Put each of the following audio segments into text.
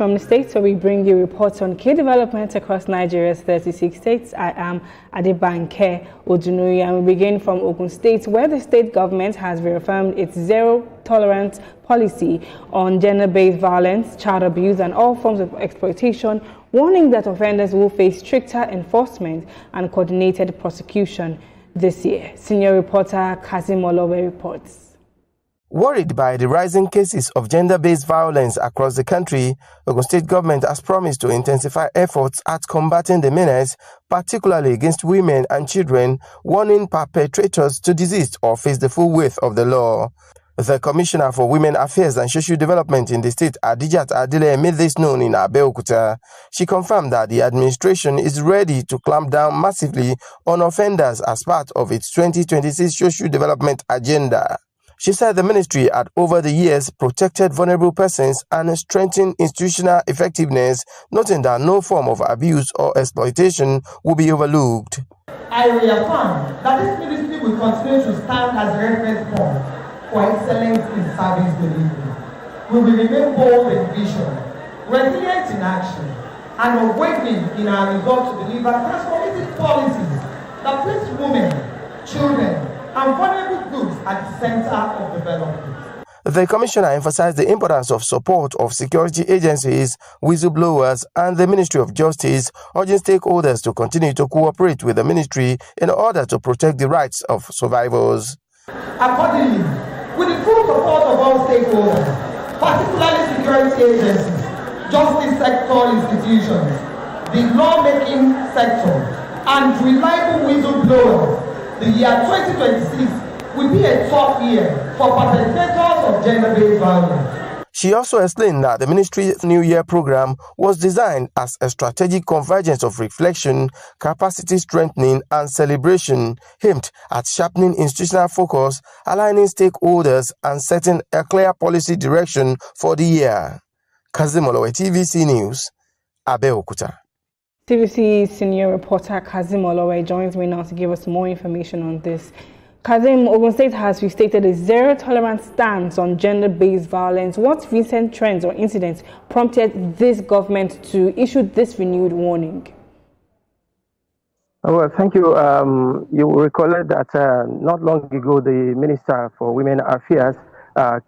from the states, where we bring you reports on key developments across Nigeria's 36 states. I am Adebanke Odunuyi, and we begin from Ogun State, where the state government has reaffirmed its zero-tolerance policy on gender-based violence, child abuse, and all forms of exploitation, warning that offenders will face stricter enforcement and coordinated prosecution this year. Senior reporter Kazim Olowe reports. Worried by the rising cases of gender-based violence across the country, Ogun State government has promised to intensify efforts at combating the menace, particularly against women and children, warning perpetrators to desist or face the full weight of the law. The Commissioner for Women Affairs and Social Development in the state, Adijat Adile, made this known in Abeokuta. She confirmed that the administration is ready to clamp down massively on offenders as part of its 2026 social development agenda. She said the ministry had over the years protected vulnerable persons and strengthened institutional effectiveness, noting that no form of abuse or exploitation will be overlooked. I reaffirm that this ministry will continue to stand as a reference point for excellence in service delivery. We will remain bold in vision, resilient in action, and unwavering in our resolve to deliver transformative policies that place women, children, and vulnerable groups at the center of development. The Commissioner emphasized the importance of support of security agencies, whistleblowers, and the Ministry of Justice, urging stakeholders to continue to cooperate with the ministry in order to protect the rights of survivors. Accordingly, with the full support of all stakeholders, particularly security agencies, justice sector institutions, the lawmaking sector, and reliable whistleblowers, the year 2026 will be a tough year for perpetrators of gender-based violence. She also explained that the ministry's New Year program was designed as a strategic convergence of reflection, capacity strengthening, and celebration, aimed at sharpening institutional focus, aligning stakeholders, and setting a clear policy direction for the year. Kazim Olowe, TVC News, Abeokuta. TVC senior reporter Kazim Olowe joins me now to give us more information on this. Kazim, Ogun State has restated a zero-tolerance stance on gender-based violence. What recent trends or incidents prompted this government to issue this renewed warning? Well, thank you. You will recall that not long ago, the Minister for Women Affairs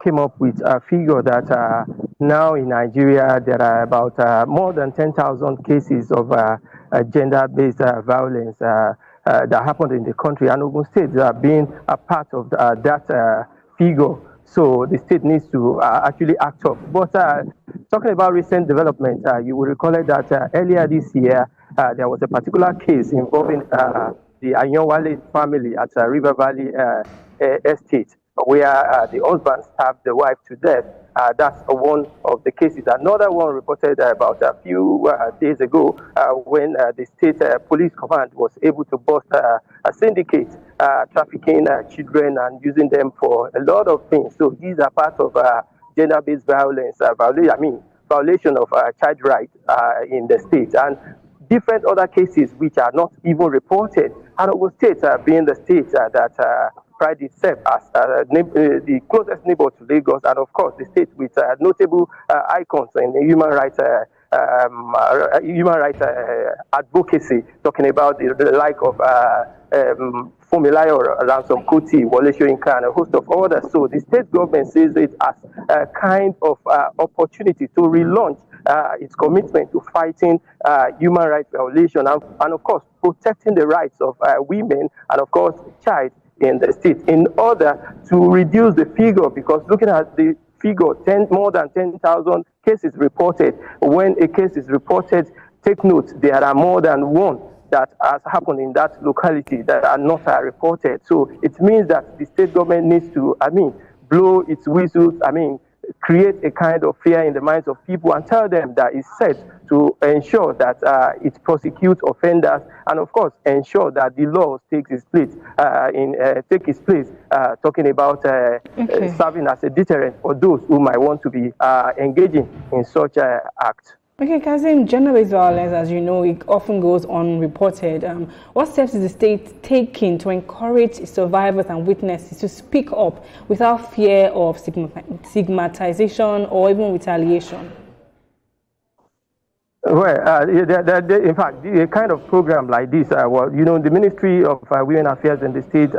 came up with a figure that now in Nigeria there are about more than 10,000 cases of gender-based violence that happened in the country, and Ogun State being a part of that figure. So the state needs to actually act up. But talking about recent development, you will recall that earlier this year there was a particular case involving the Anyonwale family at River Valley Estate, where the husband stabbed the wife to death. That's one of the cases. Another one reported about a few days ago when the state police command was able to bust a syndicate trafficking children and using them for a lot of things. So these are part of gender-based violence, violation of child rights in the state, and different other cases which are not even reported. And Ogun State being the state that pride itself as the closest neighbor to Lagos, and of course the state with notable icons in human rights advocacy, talking about the like of Fumilayo Ransom Kuti, Wole Soyinka, and a host of others. So the state government sees it as a kind of opportunity to relaunch its commitment to fighting human rights violation and of course protecting the rights of women and of course child in the state, in order to reduce the figure, because looking at the figure, more than 10,000 cases reported. When a case is reported, take note, there are more than one that has happened in that locality that are not reported. So it means that the state government needs to, blow its whistles, create a kind of fear in the minds of people and tell them that it's set to ensure that it prosecutes offenders and, of course, ensure that the law takes its place, talking about serving as a deterrent for those who might want to be engaging in such act. Okay, Kazim, gender-based violence, as you know, it often goes unreported. What steps is the state taking to encourage survivors and witnesses to speak up without fear of stigmatization or even retaliation? In fact, the kind of program like this, the Ministry of Women Affairs in the state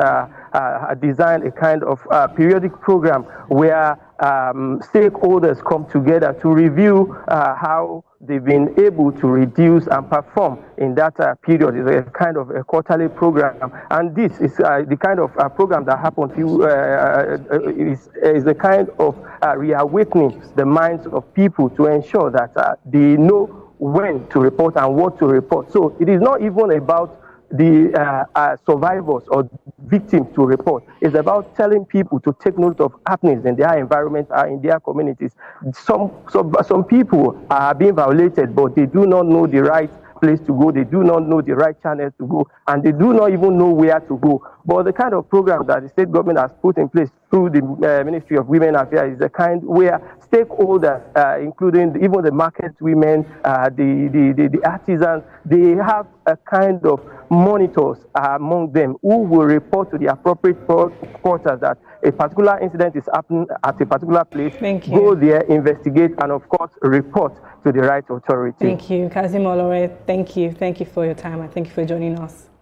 designed a kind of periodic program where stakeholders come together to review how they've been able to reduce and perform in that period. It's a kind of a quarterly program, and this is the kind of program that happens. Is the kind of reawakening the minds of people to ensure that they know when to report and what to report. So it is not even about the survivors or victims to report. It's about telling people to take note of happenings in their environment, in their communities. Some people are being violated, but they do not know the right place to go, they do not know the right channels to go, and they do not even know where to go. But the kind of program that the state government has put in place through the Ministry of Women Affairs is the kind where stakeholders, including even the market women, the artisans, they have a kind of monitors among them who will report to the appropriate quarters that a particular incident is happening at a particular place. Thank you. Go there, investigate, and of course report to the right authority. Thank you, Kazim Olore. Thank you for your time, and thank you for joining us.